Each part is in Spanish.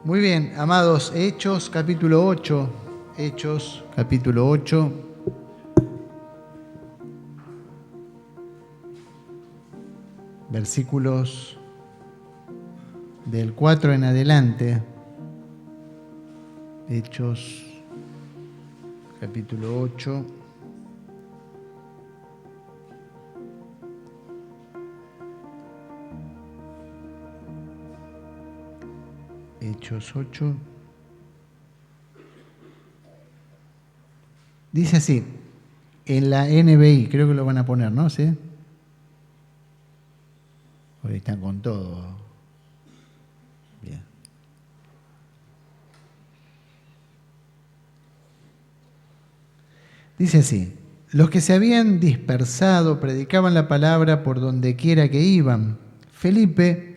Muy bien, amados, Hechos capítulo 8, Hechos capítulo 8. Versículos del 4 en adelante. Hechos capítulo 8. Hechos 8. Dice así, en la NBI, creo que lo van a poner, ¿no? ¿Sí? Hoy están con todo. Bien. Dice así, los que se habían dispersado predicaban la palabra por donde quiera que iban. Felipe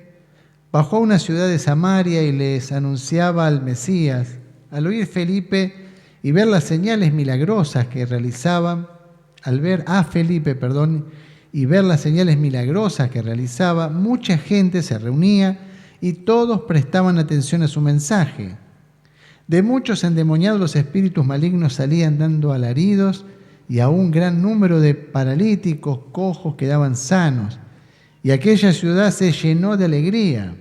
bajó a una ciudad de Samaria y les anunciaba al Mesías. Al oír Felipe y ver las señales milagrosas que realizaban, y ver las señales milagrosas que realizaba, mucha gente se reunía y todos prestaban atención a su mensaje. De muchos endemoniados los espíritus malignos salían dando alaridos y a un gran número de paralíticos, cojos quedaban sanos. Y aquella ciudad se llenó de alegría.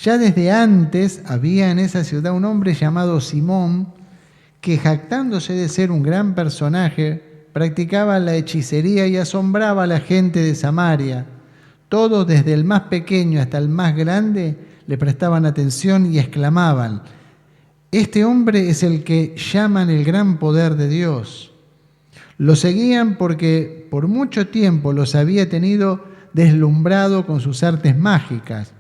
Ya desde antes había en esa ciudad un hombre llamado Simón, que jactándose de ser un gran personaje, practicaba la hechicería y asombraba a la gente de Samaria. Todos, desde el más pequeño hasta el más grande, le prestaban atención y exclamaban: «Este hombre es el que llaman el gran poder de Dios». Lo seguían porque por mucho tiempo los había tenido deslumbrado con sus artes mágicas.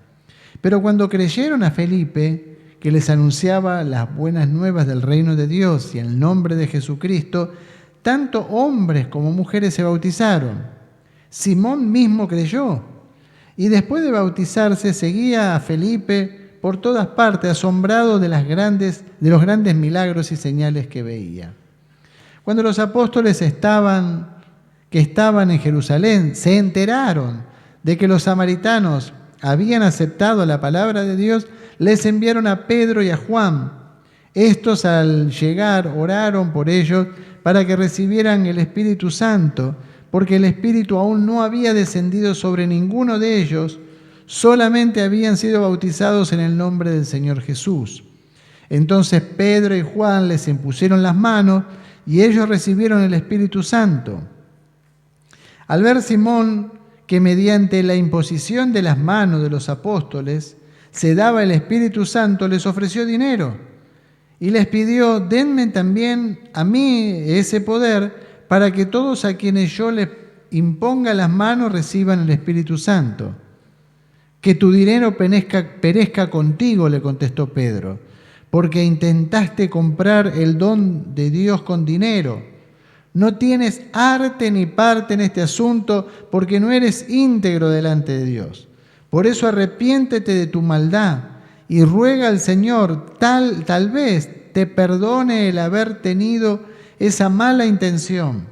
Pero cuando creyeron a Felipe, que les anunciaba las buenas nuevas del reino de Dios y el nombre de Jesucristo, tanto hombres como mujeres se bautizaron. Simón mismo creyó y después de bautizarse seguía a Felipe por todas partes, asombrado de los grandes milagros y señales que veía. Cuando los apóstoles que estaban en Jerusalén se enteraron de que los samaritanos habían aceptado la palabra de Dios, les enviaron a Pedro y a Juan. Estos, al llegar, oraron por ellos para que recibieran el Espíritu Santo, porque el Espíritu aún no había descendido sobre ninguno de ellos, solamente habían sido bautizados en el nombre del Señor Jesús. Entonces Pedro y Juan les impusieron las manos y ellos recibieron el Espíritu Santo. Al ver Simón que mediante la imposición de las manos de los apóstoles se daba el Espíritu Santo, les ofreció dinero y les pidió: «Denme también a mí ese poder para que todos a quienes yo les imponga las manos reciban el Espíritu Santo». «Que tu dinero perezca contigo», le contestó Pedro, «porque intentaste comprar el don de Dios con dinero. No tienes arte ni parte en este asunto, porque no eres íntegro delante de Dios. Por eso arrepiéntete de tu maldad y ruega al Señor, tal vez te perdone el haber tenido esa mala intención.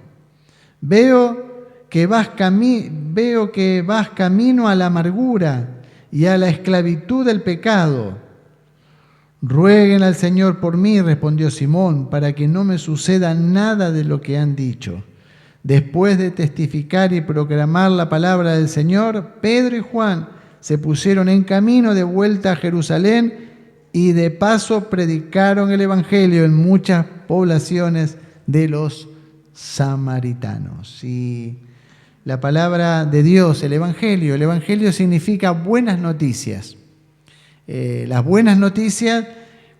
Veo que vas camino a la amargura y a la esclavitud del pecado». «Rueguen al Señor por mí», respondió Simón, «para que no me suceda nada de lo que han dicho». Después de testificar y proclamar la palabra del Señor, Pedro y Juan se pusieron en camino de vuelta a Jerusalén y de paso predicaron el Evangelio en muchas poblaciones de los samaritanos. Y la palabra de Dios, el Evangelio significa buenas noticias. Las buenas noticias,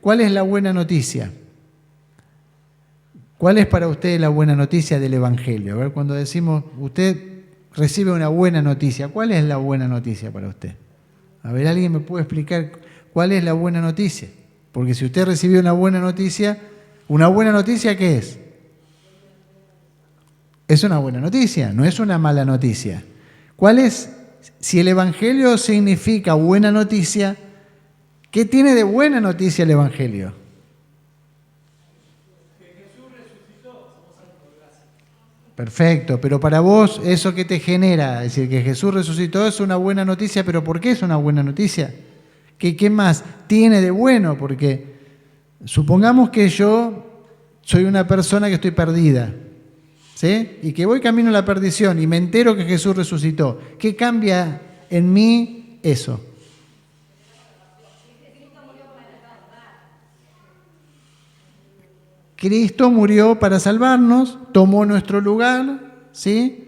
¿cuál es la buena noticia? ¿Cuál es para usted la buena noticia del Evangelio? A ver, cuando decimos, usted recibe una buena noticia, ¿cuál es la buena noticia para usted? A ver, ¿alguien me puede explicar cuál es la buena noticia? Porque si usted recibió una buena noticia ¿qué es? Es una buena noticia, no es una mala noticia. ¿Cuál es? Si el Evangelio significa buena noticia, ¿qué tiene de buena noticia el Evangelio? Que Jesús resucitó. Perfecto, pero para vos, ¿eso qué te genera? Es decir, que Jesús resucitó es una buena noticia, pero ¿por qué es una buena noticia? ¿Qué más tiene de bueno? Porque supongamos que yo soy una persona que estoy perdida, ¿sí? Y que voy camino a la perdición y me entero que Jesús resucitó. ¿Qué cambia en mí eso? Cristo murió para salvarnos, tomó nuestro lugar, ¿sí?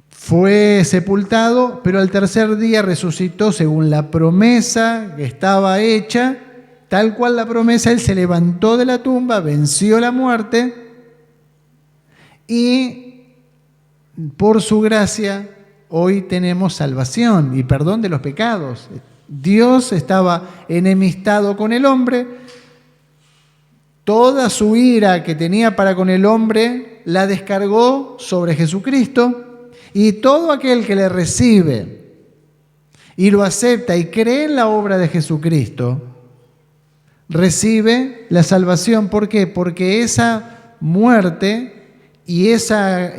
Fue sepultado, pero al tercer día resucitó según la promesa que estaba hecha, tal cual la promesa, Él se levantó de la tumba, venció la muerte y por su gracia hoy tenemos salvación y perdón de los pecados. Dios estaba enemistado con el hombre, toda su ira que tenía para con el hombre la descargó sobre Jesucristo. Y todo aquel que le recibe y lo acepta y cree en la obra de Jesucristo, recibe la salvación. ¿Por qué? Porque esa muerte y esa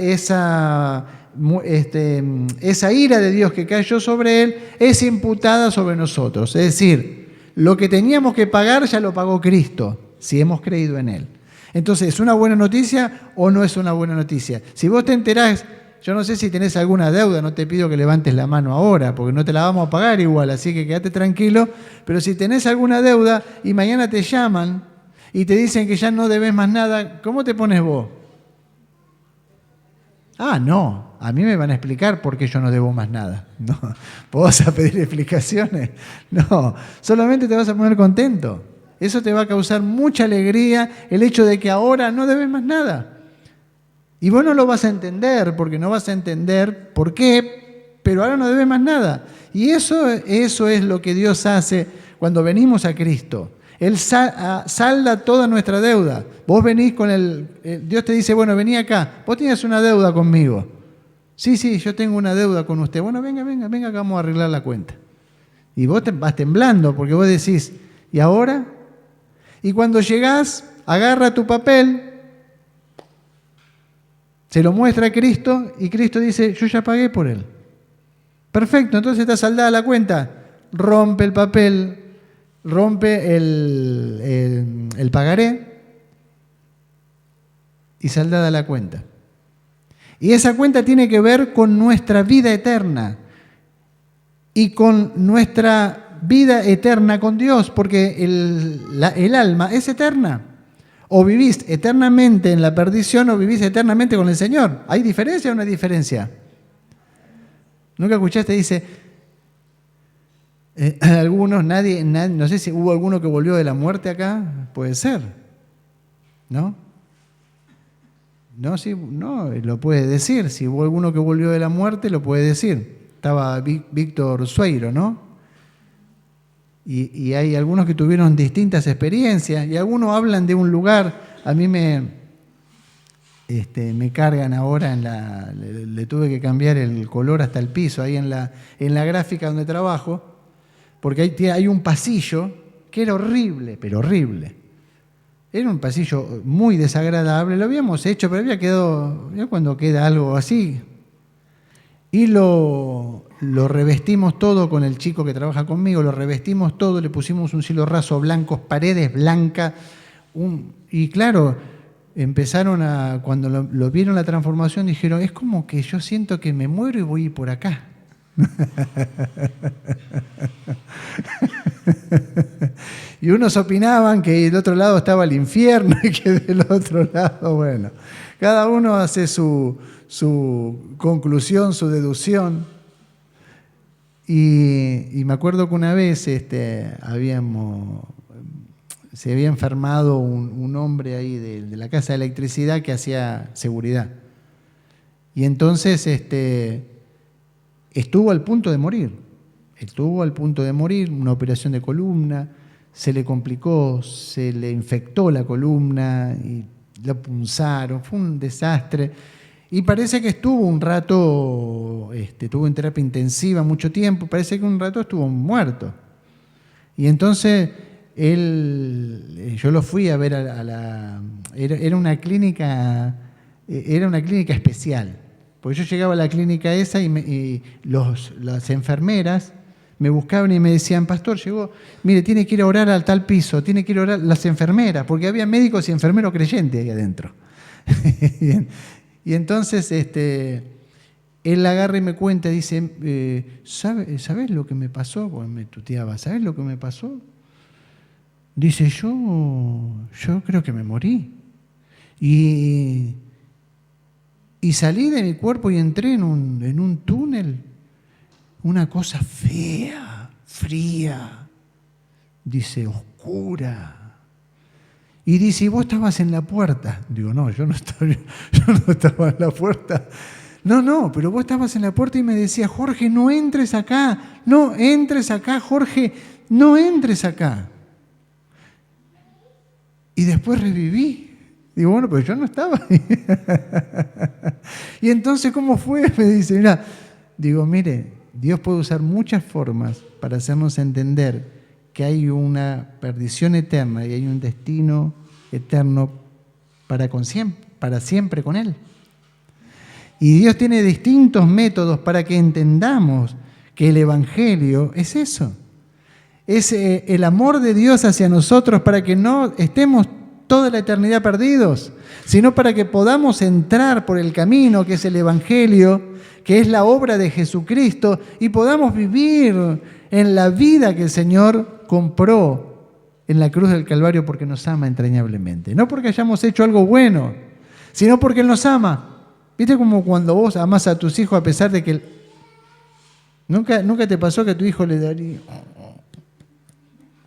ira de Dios que cayó sobre él es imputada sobre nosotros. Es decir, lo que teníamos que pagar ya lo pagó Cristo, si hemos creído en Él. Entonces, ¿es una buena noticia o no es una buena noticia? Si vos te enterás, yo no sé si tenés alguna deuda, no te pido que levantes la mano ahora, porque no te la vamos a pagar igual, así que quédate tranquilo. Pero si tenés alguna deuda y mañana te llaman y te dicen que ya no debes más nada, ¿cómo te pones vos? Ah, no, a mí me van a explicar por qué yo no debo más nada. No, ¿vos vas a pedir explicaciones? No, solamente te vas a poner contento. Eso te va a causar mucha alegría, el hecho de que ahora no debes más nada. Y vos no lo vas a entender, porque no vas a entender por qué, pero ahora no debes más nada. Y eso es lo que Dios hace cuando venimos a Cristo. Él salda toda nuestra deuda. Vos venís con Dios te dice, bueno, vení acá. Vos tenías una deuda conmigo. Sí, yo tengo una deuda con usted. Bueno, venga, que vamos a arreglar la cuenta. Y vos vas temblando porque vos decís, ¿y ahora? Y cuando llegás, agarra tu papel, se lo muestra a Cristo y Cristo dice, yo ya pagué por él. Perfecto, entonces está saldada la cuenta. Rompe el papel, rompe el pagaré y saldada la cuenta. Y esa cuenta tiene que ver con nuestra vida eterna y con nuestra vida eterna con Dios, porque el alma es eterna. O vivís eternamente en la perdición o vivís eternamente con el Señor. ¿Hay diferencia o no hay diferencia? ¿Nunca escuchaste? Dice, algunos, nadie, no sé si hubo alguno que volvió de la muerte acá. Puede ser, ¿no? No, sí, no, lo puede decir. Si hubo alguno que volvió de la muerte, lo puede decir. Estaba Víctor Sueiro, ¿no? Y hay algunos que tuvieron distintas experiencias y algunos hablan de un lugar. A mí me cargan ahora, le tuve que cambiar el color hasta el piso, ahí en la gráfica donde trabajo, porque hay un pasillo que era horrible, pero horrible. Era un pasillo muy desagradable, lo habíamos hecho, pero había quedado, ya cuando queda algo así, y lo revestimos todo con el chico que trabaja conmigo, lo revestimos todo, le pusimos un cielo raso blanco, paredes blancas, y claro, empezaron cuando lo vieron la transformación, dijeron, es como que yo siento que me muero y voy por acá. Y unos opinaban que del otro lado estaba el infierno y que del otro lado, bueno, cada uno hace su conclusión, su deducción. Y me acuerdo que una vez se había enfermado un hombre ahí de la casa de electricidad que hacía seguridad. Y entonces estuvo al punto de morir. Estuvo al punto de morir, una operación de columna, se le complicó, se le infectó la columna y lo punzaron, fue un desastre. Y parece que estuvo un rato, estuvo en terapia intensiva mucho tiempo, parece que un rato estuvo muerto. Y entonces yo lo fui a ver era una clínica especial. Porque yo llegaba a la clínica esa y las enfermeras me buscaban y me decían, pastor, llegó, mire, tiene que ir a orar al tal piso, tiene que ir a orar las enfermeras, porque había médicos y enfermeros creyentes ahí adentro. Y entonces él agarra y me cuenta, dice, ¿sabes lo que me pasó? Pues me tuteaba, ¿sabes lo que me pasó? Dice, yo creo que me morí. Y salí de mi cuerpo y entré en un túnel, una cosa fea, fría, dice, oscura. Y dice, ¿y vos estabas en la puerta? Digo, no, yo no estaba en la puerta. No, pero vos estabas en la puerta y me decías, Jorge, no entres acá, Jorge, no entres acá. Y después reviví. Digo, bueno, pero yo no estaba ahí. Y entonces, ¿cómo fue? Me dice, mira, digo, mire, Dios puede usar muchas formas para hacernos entender que hay una perdición eterna y hay un destino eterno para siempre con Él. Y Dios tiene distintos métodos para que entendamos que el Evangelio es eso. Es el amor de Dios hacia nosotros para que no estemos toda la eternidad perdidos, sino para que podamos entrar por el camino que es el Evangelio, que es la obra de Jesucristo, y podamos vivir en la vida que el Señor compró en la cruz del Calvario porque nos ama entrañablemente. No porque hayamos hecho algo bueno, sino porque Él nos ama. ¿Viste como cuando vos amás a tus hijos a pesar de que nunca te pasó que a tu hijo le daría...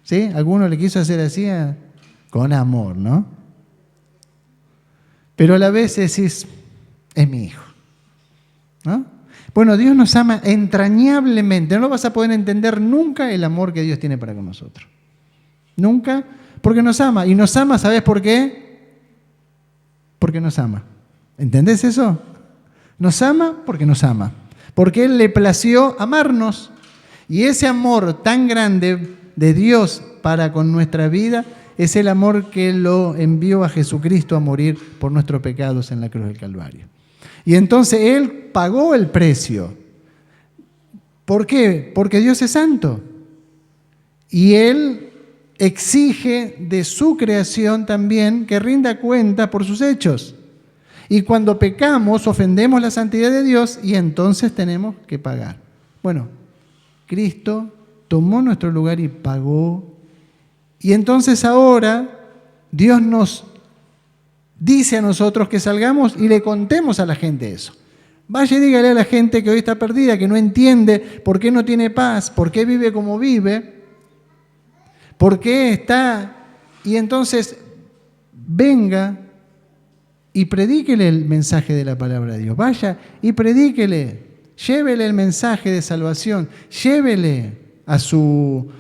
¿Sí? ¿Alguno le quiso hacer así? Con amor, ¿no? Pero a la vez decís, es mi hijo, ¿no? Bueno, Dios nos ama entrañablemente. No vas a poder entender nunca el amor que Dios tiene para con nosotros. Nunca, porque nos ama. Y nos ama, ¿sabes por qué? Porque nos ama. ¿Entendés eso? Nos ama porque nos ama. Porque Él le plació amarnos. Y ese amor tan grande de Dios para con nuestra vida es el amor que lo envió a Jesucristo a morir por nuestros pecados en la cruz del Calvario. Y entonces Él pagó el precio. ¿Por qué? Porque Dios es santo. Y Él exige de su creación también que rinda cuenta por sus hechos. Y cuando pecamos, ofendemos la santidad de Dios y entonces tenemos que pagar. Bueno, Cristo tomó nuestro lugar y pagó. Y entonces ahora Dios nos dice a nosotros que salgamos y le contemos a la gente eso. Vaya y dígale a la gente que hoy está perdida, que no entiende por qué no tiene paz, por qué vive como vive, por qué está. Y entonces venga y predíquele el mensaje de la palabra de Dios. Vaya y predíquele, llévele el mensaje de salvación, llévele a su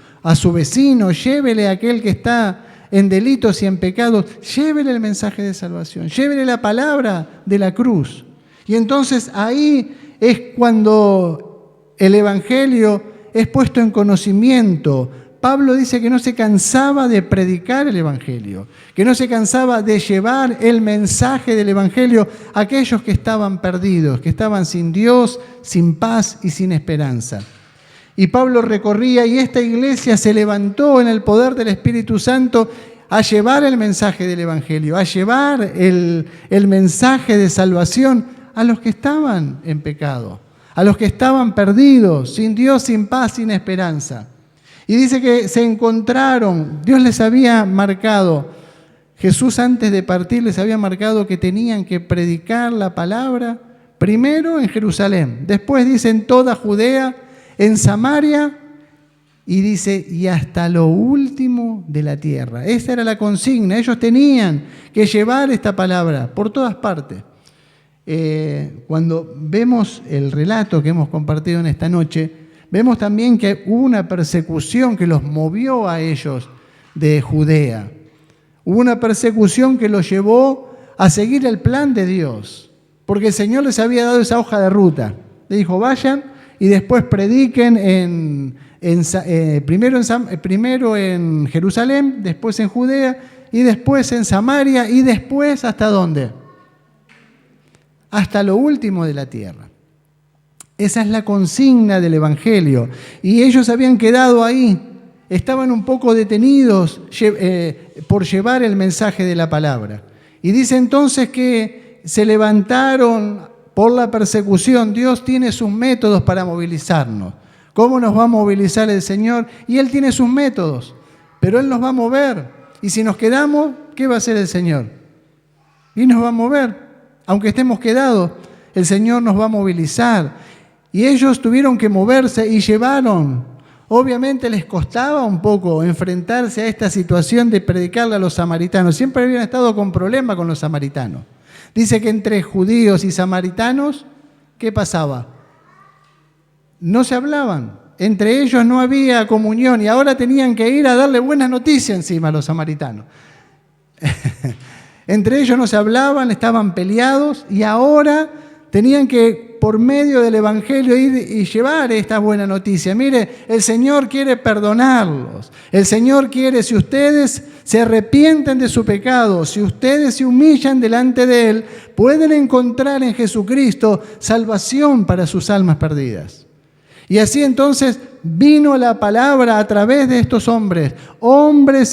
vecino, llévele a aquel que está en delitos y en pecados, llévele el mensaje de salvación, llévele la palabra de la cruz. Y entonces ahí es cuando el Evangelio es puesto en conocimiento. Pablo dice que no se cansaba de predicar el Evangelio, que no se cansaba de llevar el mensaje del Evangelio a aquellos que estaban perdidos, que estaban sin Dios, sin paz y sin esperanza. Y Pablo recorría y esta iglesia se levantó en el poder del Espíritu Santo a llevar el mensaje del Evangelio, a llevar el mensaje de salvación a los que estaban en pecado, a los que estaban perdidos, sin Dios, sin paz, sin esperanza. Y dice que se encontraron, Dios les había marcado, Jesús antes de partir les había marcado que tenían que predicar la palabra primero en Jerusalén, después dice en toda Judea, en Samaria, y dice, y hasta lo último de la tierra. Esa era la consigna, ellos tenían que llevar esta palabra por todas partes. Cuando vemos el relato que hemos compartido en esta noche, vemos también que hubo una persecución que los movió a ellos de Judea. Hubo una persecución que los llevó a seguir el plan de Dios, porque el Señor les había dado esa hoja de ruta. Le dijo, vayan y después prediquen primero en Jerusalén, después en Judea, y después en Samaria, y después ¿hasta dónde? Hasta lo último de la tierra. Esa es la consigna del Evangelio. Y ellos habían quedado ahí, estaban un poco detenidos por llevar el mensaje de la palabra. Y dice entonces que se levantaron por la persecución. Dios tiene sus métodos para movilizarnos. ¿Cómo nos va a movilizar el Señor? Y Él tiene sus métodos, pero Él nos va a mover. Y si nos quedamos, ¿qué va a hacer el Señor? Y nos va a mover. Aunque estemos quedados, el Señor nos va a movilizar. Y ellos tuvieron que moverse y llevaron. Obviamente les costaba un poco enfrentarse a esta situación de predicarle a los samaritanos. Siempre habían estado con problemas con los samaritanos. Dice que entre judíos y samaritanos, ¿qué pasaba? No se hablaban. Entre ellos no había comunión y ahora tenían que ir a darle buenas noticias encima a los samaritanos. Entre ellos no se hablaban, estaban peleados y ahora tenían que, por medio del Evangelio, ir y llevar esta buena noticia. Mire, el Señor quiere perdonarlos. El Señor quiere, si ustedes se arrepienten de su pecado, si ustedes se humillan delante de Él, pueden encontrar en Jesucristo salvación para sus almas perdidas. Y así entonces vino la palabra a través de estos hombres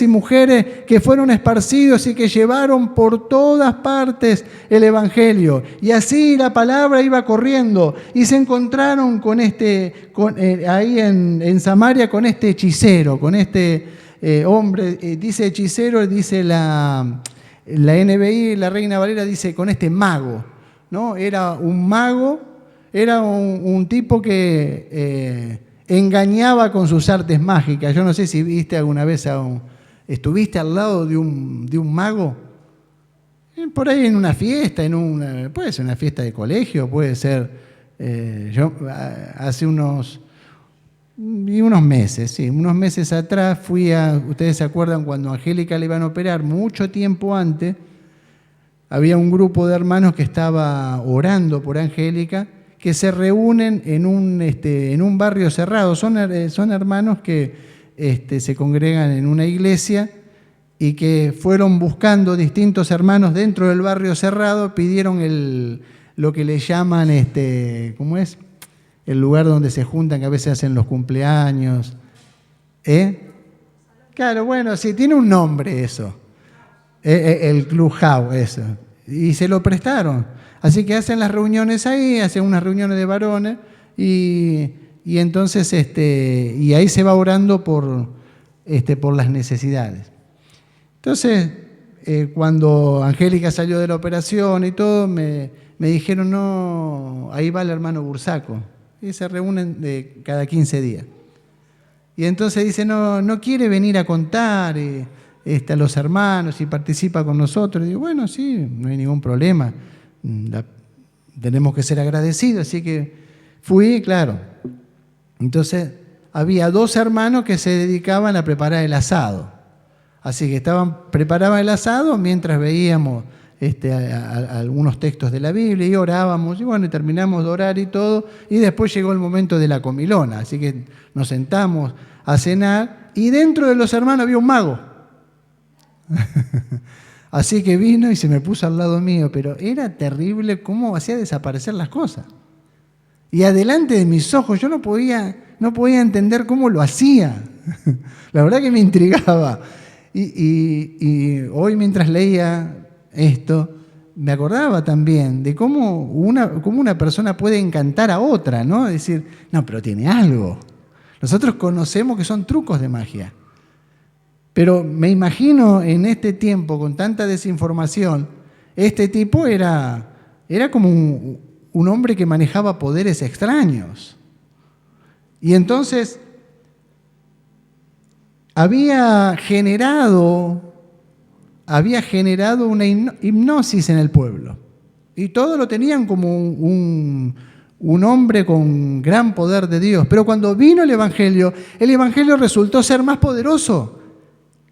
y mujeres que fueron esparcidos y que llevaron por todas partes el Evangelio. Y así la palabra iba corriendo y se encontraron con ahí en Samaria con este hechicero, con este hombre, dice hechicero, dice la NBI, la Reina Valera dice con este mago, ¿no? Era un mago. Era un tipo que engañaba con sus artes mágicas. Yo no sé si viste alguna vez ¿estuviste al lado de un mago? Por ahí en una fiesta, puede ser una fiesta de colegio, puede ser. Yo hace unos meses atrás ustedes se acuerdan cuando a Angélica le iban a operar, mucho tiempo antes, había un grupo de hermanos que estaba orando por Angélica, que se reúnen en un barrio cerrado. Son hermanos que se congregan en una iglesia y que fueron buscando distintos hermanos dentro del barrio cerrado, pidieron lo que le llaman, ¿cómo es? El lugar donde se juntan, que a veces hacen los cumpleaños. Claro, bueno, sí, tiene un nombre eso. El clubhouse, eso. Y se lo prestaron. Así que hacen las reuniones ahí, hacen unas reuniones de varones y entonces y ahí se va orando por las necesidades. Entonces, cuando Angélica salió de la operación y todo, me dijeron, no, ahí va el hermano Bursaco. Y se reúnen cada 15 días. Y entonces dice, no quiere venir a contar a los hermanos y participa con nosotros. Y digo, bueno, sí, no hay ningún problema. Tenemos que ser agradecidos, así que fui, claro. Entonces había 2 hermanos que se dedicaban a preparar el asado, así que preparaban el asado mientras veíamos algunos textos de la Biblia y orábamos, y bueno, terminamos de orar y todo, y después llegó el momento de la comilona, así que nos sentamos a cenar, y dentro de los hermanos había un mago. Así que vino y se me puso al lado mío, pero era terrible cómo hacía desaparecer las cosas. Y adelante de mis ojos yo no podía entender cómo lo hacía. La verdad que me intrigaba. Y hoy mientras leía esto, me acordaba también de cómo una persona puede encantar a otra, ¿no? Decir, no, pero tiene algo. Nosotros conocemos que son trucos de magia. Pero me imagino en este tiempo, con tanta desinformación, este tipo era como un hombre que manejaba poderes extraños. Y entonces había generado una hipnosis en el pueblo. Y todos lo tenían como un hombre con gran poder de Dios. Pero cuando vino el Evangelio resultó ser más poderoso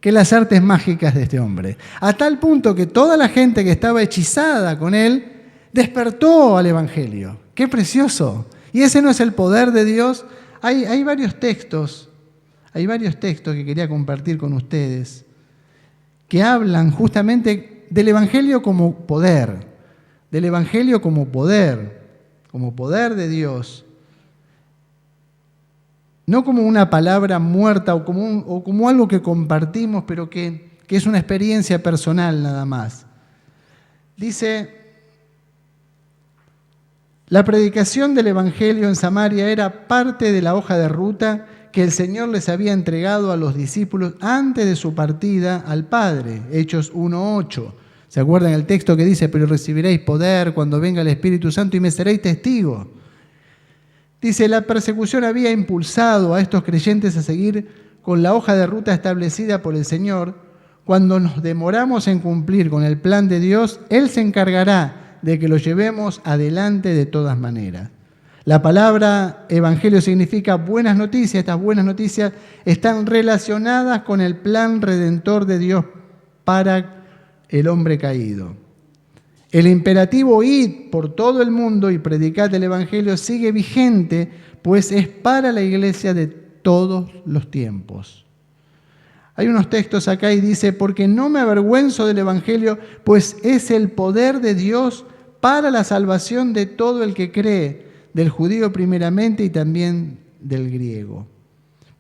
que las artes mágicas de este hombre. A tal punto que toda la gente que estaba hechizada con él despertó al Evangelio. ¡Qué precioso! Y ese no es el poder de Dios. Hay varios textos que quería compartir con ustedes que hablan justamente del Evangelio como poder, de Dios, no como una palabra muerta o como algo que compartimos, pero que es una experiencia personal nada más. Dice, la predicación del Evangelio en Samaria era parte de la hoja de ruta que el Señor les había entregado a los discípulos antes de su partida al Padre, Hechos 1:8. ¿Se acuerdan el texto que dice, pero recibiréis poder cuando venga el Espíritu Santo y me seréis testigos? Dice, la persecución había impulsado a estos creyentes a seguir con la hoja de ruta establecida por el Señor. Cuando nos demoramos en cumplir con el plan de Dios, Él se encargará de que lo llevemos adelante de todas maneras. La palabra evangelio significa buenas noticias. Estas buenas noticias están relacionadas con el plan redentor de Dios para el hombre caído. El imperativo id por todo el mundo y predicad el evangelio sigue vigente, pues es para la iglesia de todos los tiempos. Hay unos textos acá y dice, porque no me avergüenzo del evangelio, pues es el poder de Dios para la salvación de todo el que cree, del judío primeramente y también del griego.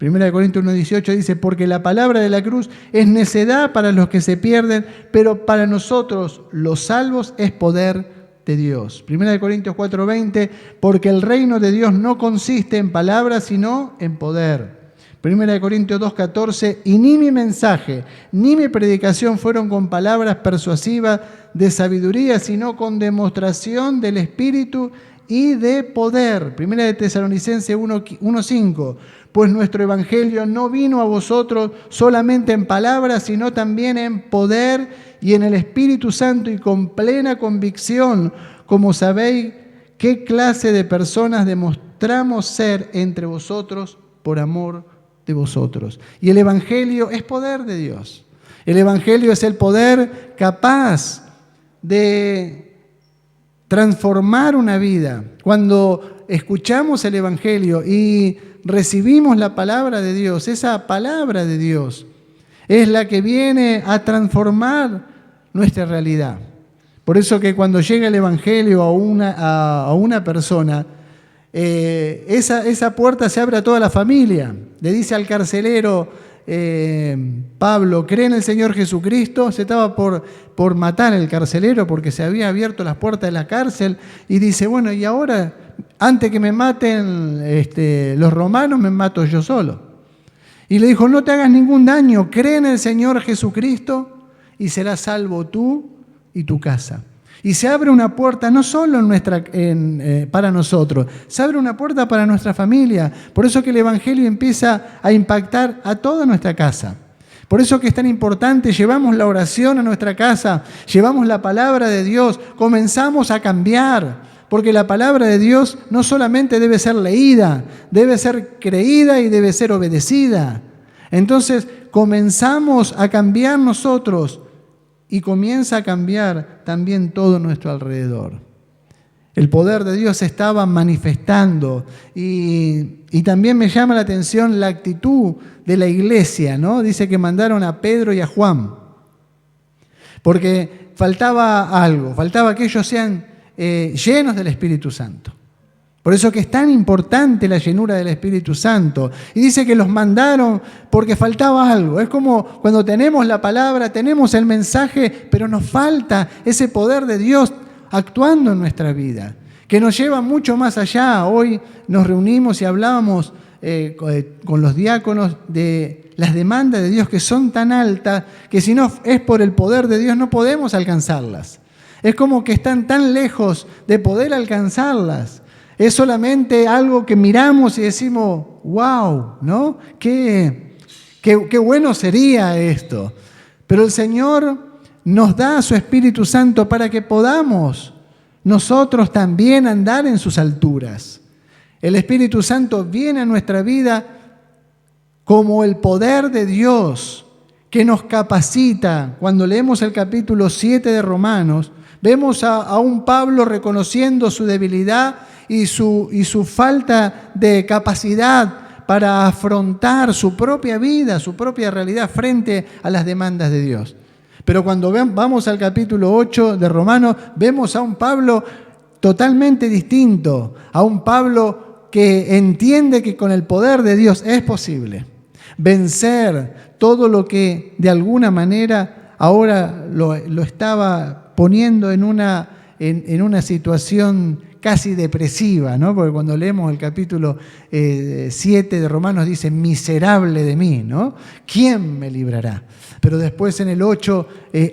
1 Corintios 1:18 dice, porque la palabra de la cruz es necedad para los que se pierden, pero para nosotros los salvos es poder de Dios. 1 Corintios 4:20, porque el reino de Dios no consiste en palabras, sino en poder. 1 Corintios 2:14, y ni mi mensaje, ni mi predicación fueron con palabras persuasivas de sabiduría, sino con demostración del Espíritu y de poder. 1 Tesalonicenses 1:5, pues nuestro evangelio no vino a vosotros solamente en palabras, sino también en poder y en el Espíritu Santo y con plena convicción, como sabéis qué clase de personas demostramos ser entre vosotros por amor de vosotros. Y el evangelio es poder de Dios. El evangelio es el poder capaz de transformar una vida. Cuando escuchamos el evangelio y recibimos la palabra de Dios, esa palabra de Dios es la que viene a transformar nuestra realidad. Por eso que cuando llega el evangelio a una persona, esa puerta se abre a toda la familia. Le dice al carcelero, Pablo, cree en el Señor Jesucristo. Se estaba por matar el carcelero porque se había abierto las puertas de la cárcel y dice, bueno, y ahora, antes que me maten los romanos, me mato yo solo. Y le dijo, no te hagas ningún daño, cree en el Señor Jesucristo y serás salvo tú y tu casa. Y se abre una puerta no solo para nosotros, se abre una puerta para nuestra familia. Por eso que el evangelio empieza a impactar a toda nuestra casa. Por eso que es tan importante, llevamos la oración a nuestra casa, llevamos la palabra de Dios, comenzamos a cambiar. Porque la palabra de Dios no solamente debe ser leída, debe ser creída y debe ser obedecida. Entonces comenzamos a cambiar nosotros y comienza a cambiar también todo nuestro alrededor. El poder de Dios se estaba manifestando y también me llama la atención la actitud de la iglesia, ¿no? Dice que mandaron a Pedro y a Juan, porque faltaba algo, faltaba que ellos sean llenos del Espíritu Santo. Por eso que es tan importante la llenura del Espíritu Santo. Y dice que los mandaron porque faltaba algo. Es como cuando tenemos la palabra, tenemos el mensaje, pero nos falta ese poder de Dios actuando en nuestra vida, que nos lleva mucho más allá. Hoy nos reunimos y hablábamos con los diáconos de las demandas de Dios que son tan altas que si no es por el poder de Dios no podemos alcanzarlas. Es como que están tan lejos de poder alcanzarlas. Es solamente algo que miramos y decimos, wow, ¿no? Qué bueno sería esto. Pero el Señor nos da su Espíritu Santo para que podamos nosotros también andar en sus alturas. El Espíritu Santo viene a nuestra vida como el poder de Dios que nos capacita. Cuando leemos el capítulo 7 de Romanos, vemos a un Pablo reconociendo su debilidad y su falta de capacidad para afrontar su propia vida, su propia realidad frente a las demandas de Dios. Pero cuando vamos al capítulo 8 de Romanos, vemos a un Pablo totalmente distinto, a un Pablo que entiende que con el poder de Dios es posible vencer todo lo que de alguna manera ahora lo estaba poniendo en una situación casi depresiva, ¿no? Porque cuando leemos el capítulo 7 de Romanos dice, miserable de mí, ¿no? ¿Quién me librará? Pero después en el 8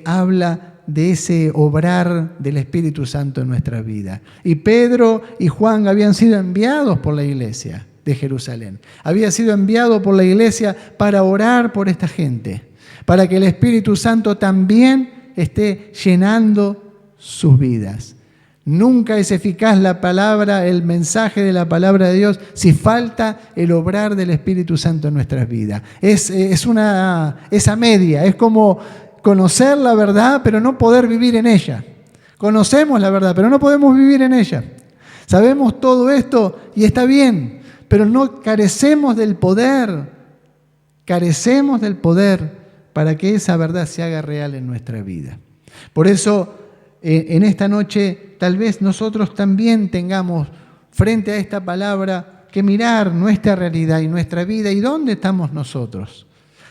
habla de ese obrar del Espíritu Santo en nuestra vida. Y Pedro y Juan habían sido enviados por la iglesia de Jerusalén. Había sido enviado por la iglesia para orar por esta gente, para que el Espíritu Santo también esté llenando sus vidas. Nunca es eficaz la palabra, el mensaje de la palabra de Dios, si falta el obrar del Espíritu Santo en nuestras vidas. Es a media, es como conocer la verdad, pero no poder vivir en ella. Conocemos la verdad, pero no podemos vivir en ella. Sabemos todo esto y está bien, pero no carecemos del poder. Carecemos del poder para que esa verdad se haga real en nuestra vida. Por eso, en esta noche, tal vez nosotros también tengamos frente a esta palabra que mirar nuestra realidad y nuestra vida y dónde estamos nosotros.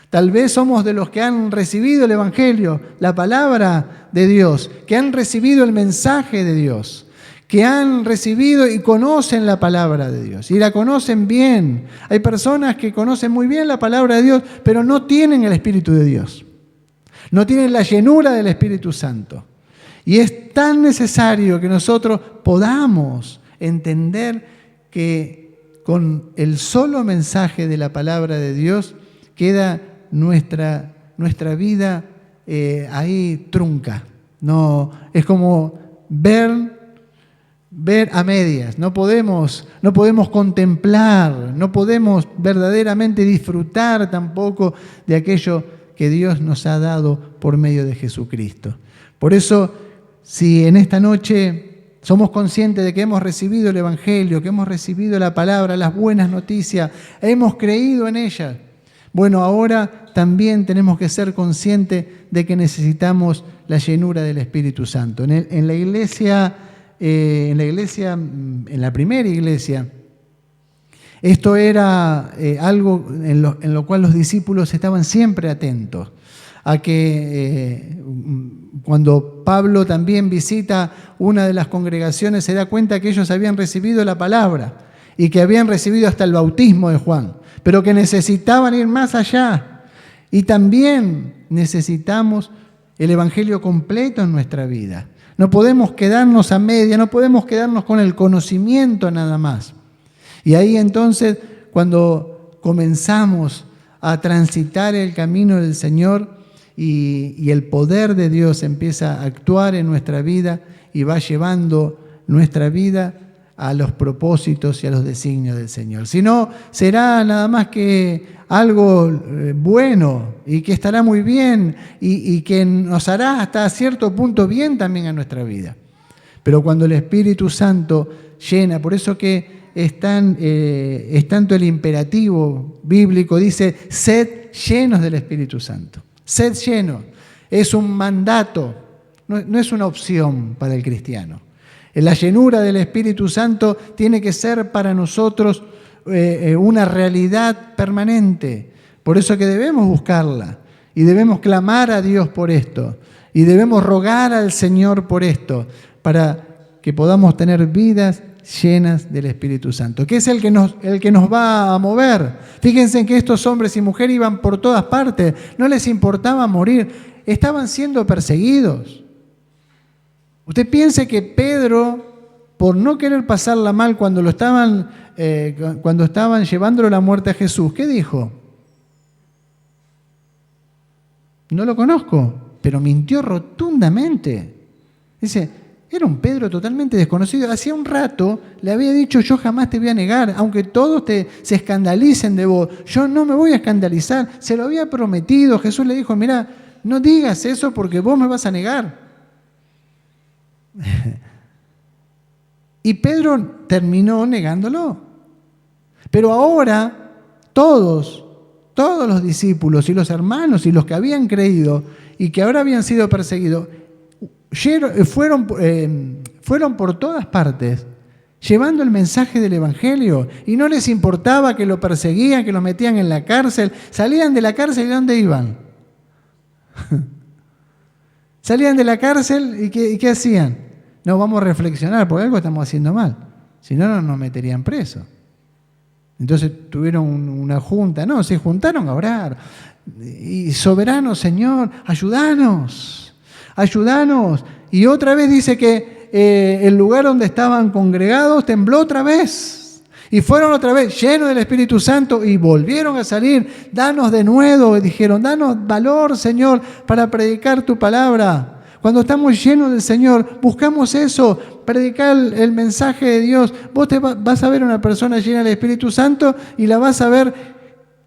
Tal vez somos de los que han recibido el Evangelio, la palabra de Dios, que han recibido el mensaje de Dios, que han recibido y conocen la palabra de Dios y la conocen bien. Hay personas que conocen muy bien la palabra de Dios, pero no tienen el Espíritu de Dios. No tienen la llenura del Espíritu Santo. Y es tan necesario que nosotros podamos entender que con el solo mensaje de la palabra de Dios queda nuestra vida ahí trunca. No, es como ver a medias. No podemos contemplar, no podemos verdaderamente disfrutar tampoco de aquello que Dios nos ha dado por medio de Jesucristo. Por eso, si en esta noche somos conscientes de que hemos recibido el Evangelio, que hemos recibido la palabra, las buenas noticias, hemos creído en ellas, bueno, ahora también tenemos que ser conscientes de que necesitamos la llenura del Espíritu Santo. En la primera iglesia, esto era algo en lo cual los discípulos estaban siempre atentos. A que cuando Pablo también visita una de las congregaciones se da cuenta que ellos habían recibido la palabra y que habían recibido hasta el bautismo de Juan, pero que necesitaban ir más allá. Y también necesitamos el Evangelio completo en nuestra vida. No podemos quedarnos a media, no podemos quedarnos con el conocimiento nada más. Y ahí entonces, cuando comenzamos a transitar el camino del Señor, y el poder de Dios empieza a actuar en nuestra vida y va llevando nuestra vida a los propósitos y a los designios del Señor. Si no, será nada más que algo bueno y que estará muy bien y que nos hará hasta cierto punto bien también a nuestra vida. Pero cuando el Espíritu Santo llena, por eso que es tanto el imperativo bíblico, dice, sed llenos del Espíritu Santo. Sed lleno, es un mandato, no es una opción para el cristiano. La llenura del Espíritu Santo tiene que ser para nosotros una realidad permanente. Por eso que debemos buscarla y debemos clamar a Dios por esto y debemos rogar al Señor por esto para que podamos tener vidas llenas del Espíritu Santo, que es el que nos va a mover. Fíjense que estos hombres y mujeres iban por todas partes, no les importaba morir, estaban siendo perseguidos. Usted piense que Pedro, por no querer pasarla mal cuando estaban llevándolo a la muerte a Jesús, ¿qué dijo? No lo conozco, pero mintió rotundamente. Dice, era un Pedro totalmente desconocido. Hacía un rato le había dicho, yo jamás te voy a negar, aunque todos se escandalicen de vos, yo no me voy a escandalizar. Se lo había prometido. Jesús le dijo, mira, no digas eso porque vos me vas a negar. Y Pedro terminó negándolo. Pero ahora todos los discípulos y los hermanos y los que habían creído y que ahora habían sido perseguidos, fueron por todas partes llevando el mensaje del Evangelio. Y no les importaba que lo perseguían, que lo metían en la cárcel. Salían de la cárcel, ¿y dónde iban? Salían de la cárcel y ¿qué hacían? No, vamos a reflexionar, porque algo estamos haciendo mal. Si no, no nos meterían preso. Entonces tuvieron una junta. No, se juntaron a orar. Y soberano Señor, ayúdanos, ayúdanos. Y otra vez dice que el lugar donde estaban congregados tembló otra vez. Y fueron otra vez llenos del Espíritu Santo y volvieron a salir. Danos de nuevo, dijeron, danos valor, Señor, para predicar tu palabra. Cuando estamos llenos del Señor, buscamos eso, predicar el mensaje de Dios. Vos vas a ver a una persona llena del Espíritu Santo y la vas a ver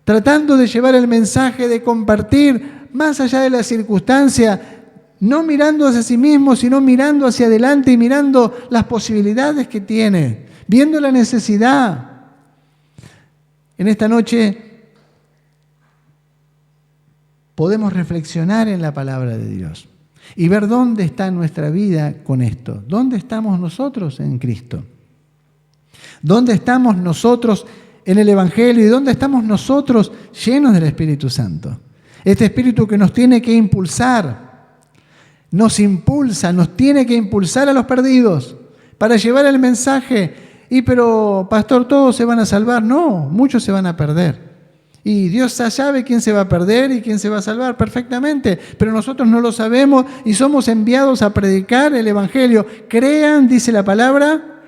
tratando de llevar el mensaje, de compartir, más allá de la circunstancia, no mirando hacia sí mismo, sino mirando hacia adelante y mirando las posibilidades que tiene, viendo la necesidad. En esta noche podemos reflexionar en la palabra de Dios y ver dónde está nuestra vida con esto. ¿Dónde estamos nosotros en Cristo? ¿Dónde estamos nosotros en el Evangelio? ¿Y dónde estamos nosotros llenos del Espíritu Santo? Este Espíritu que nos tiene que impulsar, nos impulsa, nos tiene que impulsar a los perdidos para llevar el mensaje. Pero pastor, ¿todos se van a salvar? No, muchos se van a perder. Y Dios sabe quién se va a perder y quién se va a salvar perfectamente, pero nosotros no lo sabemos y somos enviados a predicar el Evangelio. Crean, dice la palabra,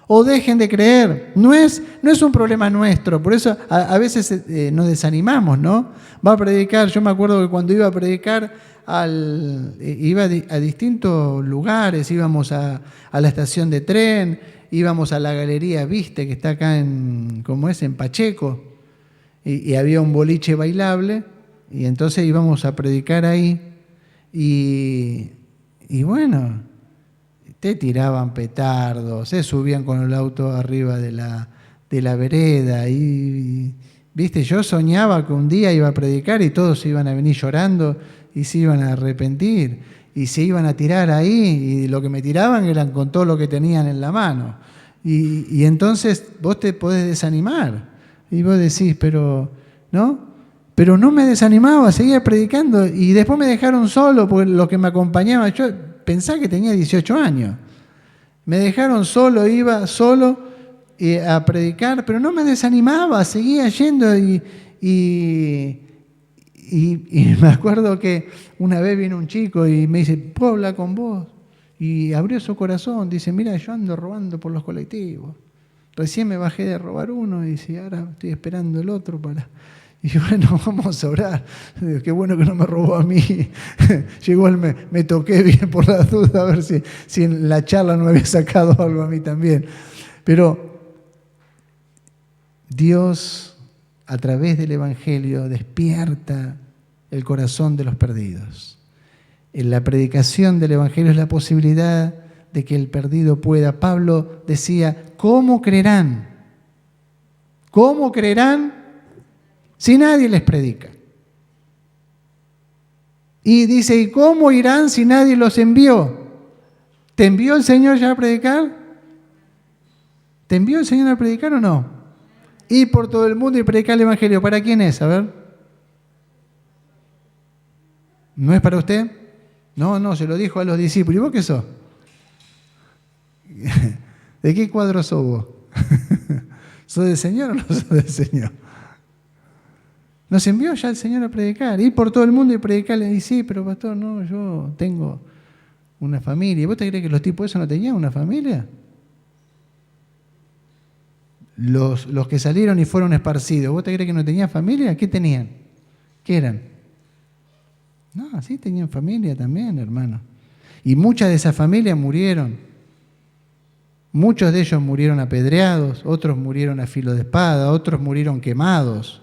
o dejen de creer. No es un problema nuestro, por eso a veces nos desanimamos, ¿no? Va a predicar, yo me acuerdo que cuando iba a predicar, iba a distintos lugares, íbamos a la estación de tren, íbamos a la Galería Viste, que está acá en Pacheco, y había un boliche bailable, y entonces íbamos a predicar ahí, y bueno, te tiraban petardos, se subían con el auto arriba de la vereda, y viste, yo soñaba que un día iba a predicar y todos iban a venir llorando y se iban a arrepentir, y se iban a tirar ahí, y lo que me tiraban eran con todo lo que tenían en la mano. Y entonces vos te podés desanimar. Y vos decís, pero no me desanimaba, seguía predicando. Y después me dejaron solo, porque los que me acompañaban, yo pensaba que tenía 18 años. Me dejaron solo, iba solo a predicar, pero no me desanimaba, seguía yendo. Y me acuerdo que una vez vino un chico y me dice, ¿puedo hablar con vos? Y abrió su corazón, dice, mira, yo ando robando por los colectivos. Recién me bajé de robar uno y dice, ahora estoy esperando el otro para... Y yo, bueno, vamos a orar. Digo, qué bueno que no me robó a mí. Llegó me toqué bien por la duda, a ver si en la charla no había sacado algo a mí también. Pero Dios, a través del Evangelio, despierta el corazón de los perdidos. En la predicación del Evangelio es la posibilidad de que el perdido pueda. Pablo decía, ¿cómo creerán? ¿Cómo creerán si nadie les predica? Y dice, ¿y cómo irán si nadie los envió? ¿Te envió el Señor ya a predicar? ¿Te envió el Señor a predicar o no? Ir por todo el mundo y predicar el Evangelio. ¿Para quién es? A ver. ¿No es para usted? No, se lo dijo a los discípulos. ¿Y vos qué sos? ¿De qué cuadro sos vos? ¿Sos del Señor o no sos del Señor? Nos envió ya el Señor a predicar, ir por todo el mundo y predicarle. Y sí, pero pastor, no, yo tengo una familia. ¿Y vos te crees que los tipos esos no tenían una familia? Los que salieron y fueron esparcidos, ¿vos te crees que no tenían familia? ¿Qué tenían? ¿Qué eran? No, sí tenían familia también, hermano. Y muchas de esas familias murieron. Muchos de ellos murieron apedreados, otros murieron a filo de espada, otros murieron quemados.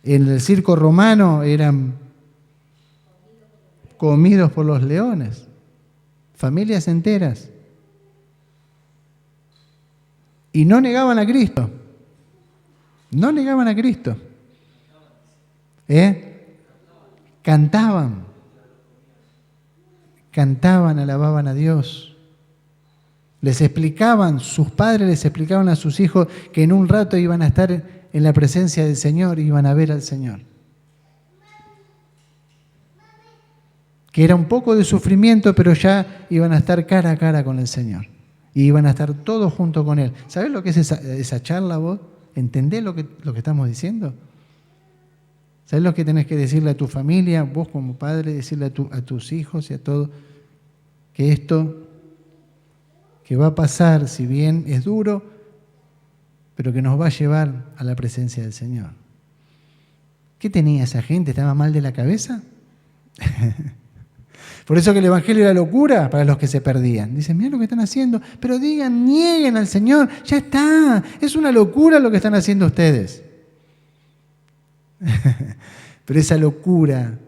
En el circo romano eran comidos por los leones, familias enteras. Y no negaban a Cristo. No negaban a Cristo. Cantaban, alababan a Dios. sus padres les explicaban a sus hijos que en un rato iban a estar en la presencia del Señor, iban a ver al Señor. Que era un poco de sufrimiento, pero ya iban a estar cara a cara con el Señor. Y iban a estar todos junto con Él. ¿Sabés lo que es esa charla vos? ¿Entendés lo que estamos diciendo? ¿Sabés lo que tenés que decirle a tu familia, vos como padre, decirle a tus hijos y a todos? Que esto que va a pasar, si bien es duro, pero que nos va a llevar a la presencia del Señor. ¿Qué tenía esa gente? ¿Estaba mal de la cabeza? Por eso que el Evangelio era locura para los que se perdían. Dicen, mira lo que están haciendo, pero digan, nieguen al Señor, ya está, es una locura lo que están haciendo ustedes. Pero esa locura,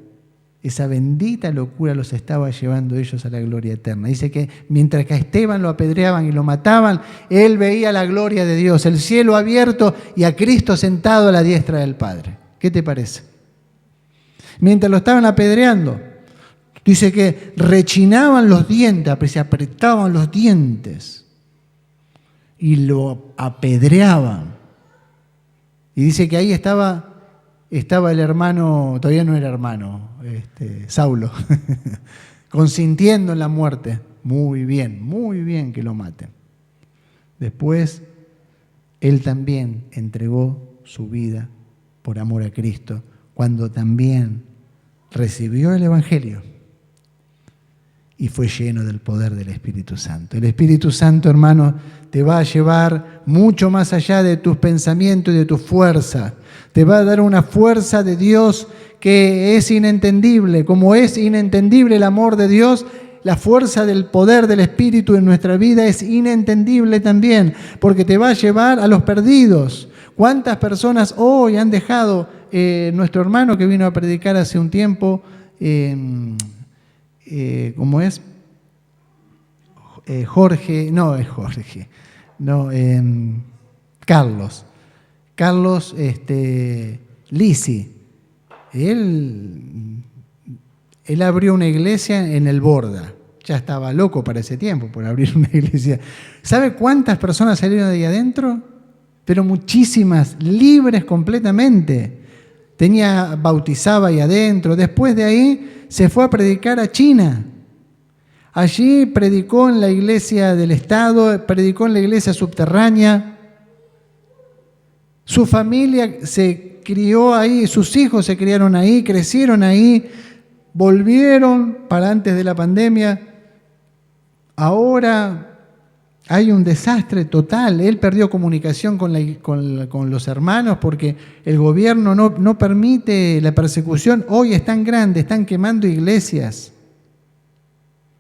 esa bendita locura los estaba llevando ellos a la gloria eterna. Dice que mientras que a Esteban lo apedreaban y lo mataban, él veía la gloria de Dios, el cielo abierto y a Cristo sentado a la diestra del Padre. ¿Qué te parece? Mientras lo estaban apedreando, dice que rechinaban los dientes, se apretaban los dientes y lo apedreaban. Y dice que ahí estaba el hermano, todavía no era hermano, Saulo, consintiendo en la muerte. Muy bien que lo maten. Después, él también entregó su vida por amor a Cristo, cuando también recibió el Evangelio y fue lleno del poder del Espíritu Santo. El Espíritu Santo, hermano, te va a llevar mucho más allá de tus pensamientos y de tu fuerza. Te va a dar una fuerza de Dios que es inentendible. Como es inentendible el amor de Dios, la fuerza del poder del Espíritu en nuestra vida es inentendible también, porque te va a llevar a los perdidos. ¿Cuántas personas hoy han dejado, nuestro hermano que vino a predicar hace un tiempo, ¿cómo es? Carlos Lisi. Él abrió una iglesia en el Borda. Ya estaba loco para ese tiempo por abrir una iglesia. ¿Sabe cuántas personas salieron de ahí adentro? Pero muchísimas, libres completamente. Bautizaba ahí adentro. Después de ahí se fue a predicar a China. Allí predicó en la iglesia del Estado, predicó en la iglesia subterránea. Su familia se crió ahí, sus hijos se criaron ahí, crecieron ahí, volvieron para antes de la pandemia. Ahora hay un desastre total. Él perdió comunicación con los hermanos porque el gobierno no permite la persecución. Hoy es tan grande, están quemando iglesias,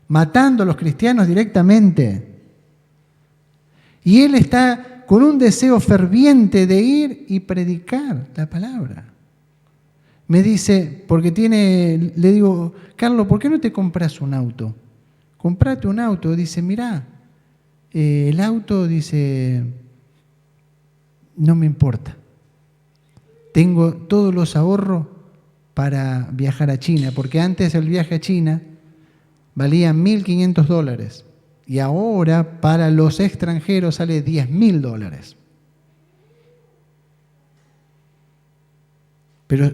matando a los cristianos directamente. Y él está con un deseo ferviente de ir y predicar la palabra. Me dice, le digo, Carlos, ¿por qué no te compras un auto? Comprate un auto. Dice, mirá, el auto, dice, no me importa. Tengo todos los ahorros para viajar a China, porque antes el viaje a China valía $1.500 y ahora para los extranjeros sale $10.000. Pero,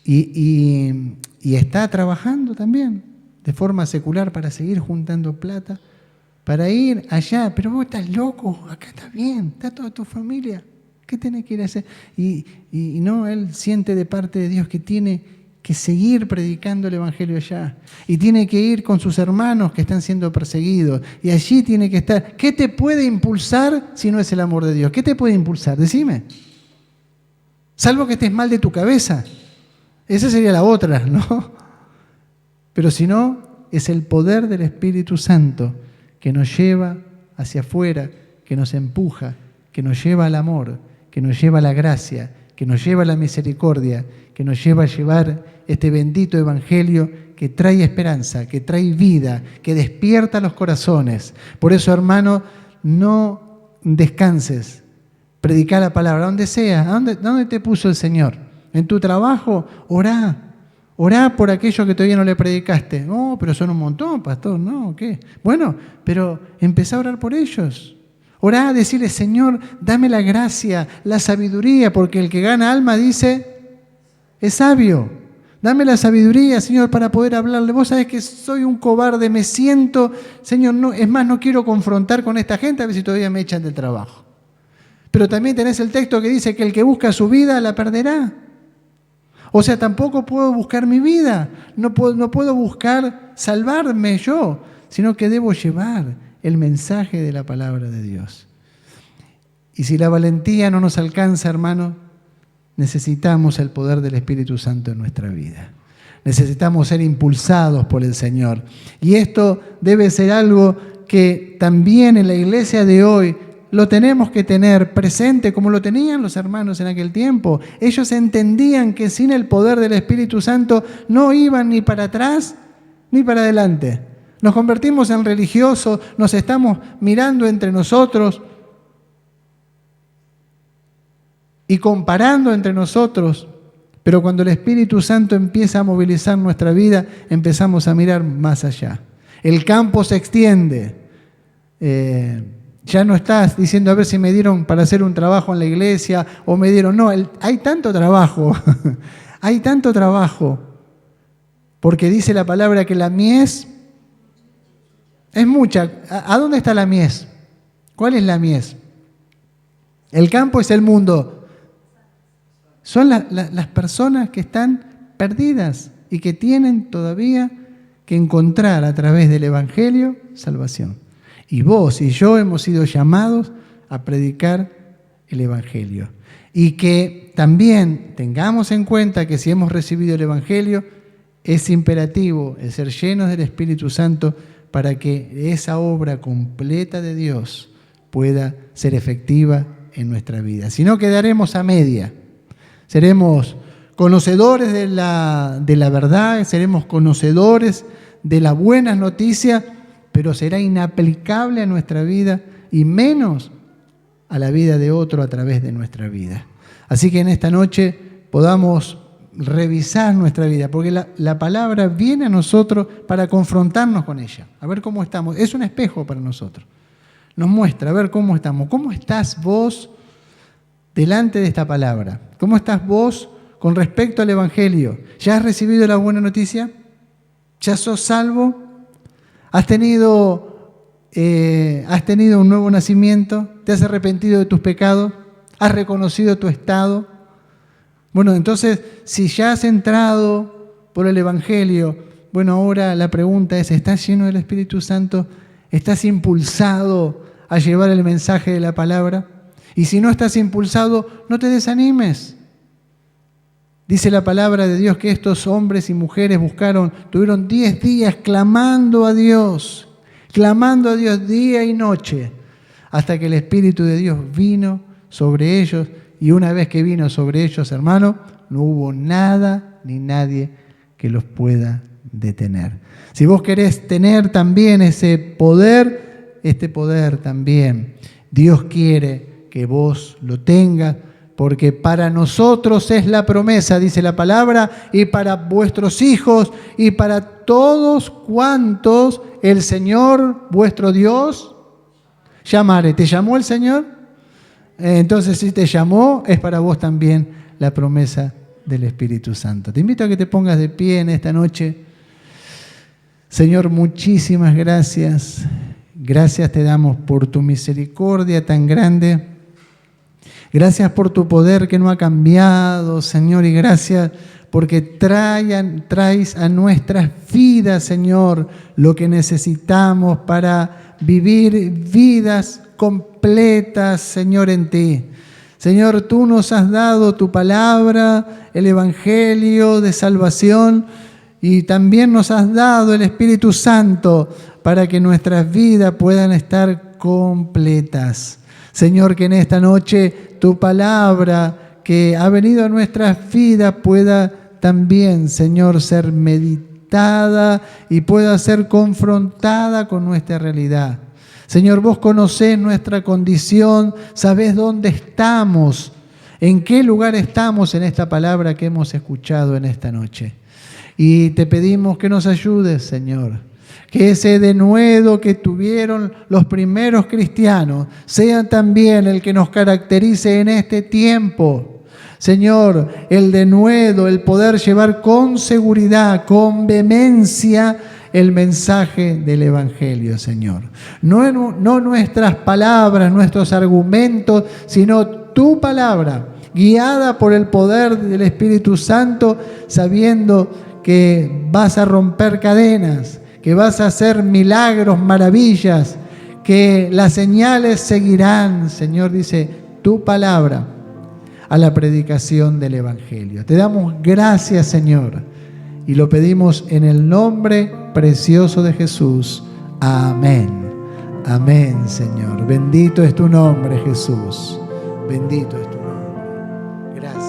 y está trabajando también de forma secular para seguir juntando plata, para ir allá. Pero vos estás loco, acá está bien, está toda tu familia. ¿Qué tenés que ir a hacer? Y no, él siente de parte de Dios que tiene que seguir predicando el Evangelio allá. Y tiene que ir con sus hermanos que están siendo perseguidos. Y allí tiene que estar. ¿Qué te puede impulsar si no es el amor de Dios? ¿Qué te puede impulsar? Decime. Salvo que estés mal de tu cabeza. Esa sería la otra, ¿no? Pero si no, es el poder del Espíritu Santo que nos lleva hacia afuera, que nos empuja, que nos lleva al amor, que nos lleva a la gracia, que nos lleva a la misericordia, que nos lleva a llevar este bendito Evangelio que trae esperanza, que trae vida, que despierta los corazones. Por eso, hermano, no descanses. Predicar la palabra, donde sea. ¿Dónde te puso el Señor? En tu trabajo, orá. Orá por aquellos que todavía no le predicaste. No, pero son un montón, pastor, ¿no? ¿Qué? Bueno, pero empezá a orar por ellos. Orá a decirle, Señor, dame la gracia, la sabiduría, porque el que gana alma, dice, es sabio. Dame la sabiduría, Señor, para poder hablarle. Vos sabés que soy un cobarde, me siento, Señor, no, es más, no quiero confrontar con esta gente a ver si todavía me echan del trabajo. Pero también tenés el texto que dice que el que busca su vida la perderá. O sea, tampoco puedo buscar mi vida, no puedo buscar salvarme yo, sino que debo llevar el mensaje de la palabra de Dios. Y si la valentía no nos alcanza, hermano, necesitamos el poder del Espíritu Santo en nuestra vida. Necesitamos ser impulsados por el Señor. Y esto debe ser algo que también en la iglesia de hoy lo tenemos que tener presente como lo tenían los hermanos en aquel tiempo. Ellos entendían que sin el poder del Espíritu Santo no iban ni para atrás ni para adelante. Nos convertimos en religiosos, nos estamos mirando entre nosotros y comparando entre nosotros, pero cuando el Espíritu Santo empieza a movilizar nuestra vida, empezamos a mirar más allá. El campo se extiende. Ya no estás diciendo a ver si me dieron para hacer un trabajo en la iglesia o me dieron. No, hay tanto trabajo, hay tanto trabajo, porque dice la palabra que la mies es mucha. ¿A dónde está la mies? ¿Cuál es la mies? El campo es el mundo. Son las personas que están perdidas y que tienen todavía que encontrar a través del Evangelio salvación. Y vos y yo hemos sido llamados a predicar el Evangelio. Y que también tengamos en cuenta que si hemos recibido el Evangelio, es imperativo el ser llenos del Espíritu Santo para que esa obra completa de Dios pueda ser efectiva en nuestra vida. Si no, quedaremos a media. Seremos conocedores de la verdad, seremos conocedores de las buenas noticias, pero será inaplicable a nuestra vida y menos a la vida de otro a través de nuestra vida. Así que en esta noche podamos revisar nuestra vida, porque la palabra viene a nosotros para confrontarnos con ella, a ver cómo estamos. Es un espejo para nosotros. Nos muestra a ver cómo estamos. ¿Cómo estás vos delante de esta palabra? ¿Cómo estás vos con respecto al Evangelio? ¿Ya has recibido la buena noticia? ¿Ya sos salvo? ¿Has tenido un nuevo nacimiento? ¿Te has arrepentido de tus pecados? ¿Has reconocido tu estado? Bueno, entonces, si ya has entrado por el Evangelio, bueno, ahora la pregunta es, ¿estás lleno del Espíritu Santo? ¿Estás impulsado a llevar el mensaje de la palabra? Y si no estás impulsado, no te desanimes. Dice la palabra de Dios que estos hombres y mujeres tuvieron 10 días clamando a Dios día y noche, hasta que el Espíritu de Dios vino sobre ellos, y una vez que vino sobre ellos, hermano, no hubo nada ni nadie que los pueda detener. Si vos querés tener también ese poder, este poder también, Dios quiere que vos lo tengas, porque para nosotros es la promesa, dice la palabra, y para vuestros hijos y para todos cuantos el Señor, vuestro Dios, llamare. ¿Te llamó el Señor? Entonces, si te llamó, es para vos también la promesa del Espíritu Santo. Te invito a que te pongas de pie en esta noche. Señor, muchísimas gracias. Gracias te damos por tu misericordia tan grande. Gracias por tu poder que no ha cambiado, Señor, y gracias porque traes a nuestras vidas, Señor, lo que necesitamos para vivir vidas completas, Señor, en ti. Señor, tú nos has dado tu palabra, el Evangelio de salvación, y también nos has dado el Espíritu Santo para que nuestras vidas puedan estar completas. Señor, que en esta noche tu palabra que ha venido a nuestras vidas pueda también, Señor, ser meditada y pueda ser confrontada con nuestra realidad. Señor, vos conocés nuestra condición, sabés dónde estamos, en qué lugar estamos en esta palabra que hemos escuchado en esta noche. Y te pedimos que nos ayudes, Señor. Que ese denuedo que tuvieron los primeros cristianos sea también el que nos caracterice en este tiempo. Señor, el denuedo, el poder llevar con seguridad, con vehemencia el mensaje del Evangelio, Señor. No nuestras palabras, nuestros argumentos, sino tu palabra, guiada por el poder del Espíritu Santo, sabiendo que vas a romper cadenas, que vas a hacer milagros, maravillas, que las señales seguirán, Señor, dice tu palabra, a la predicación del Evangelio. Te damos gracias, Señor, y lo pedimos en el nombre precioso de Jesús. Amén. Amén, Señor. Bendito es tu nombre, Jesús. Bendito es tu nombre. Gracias.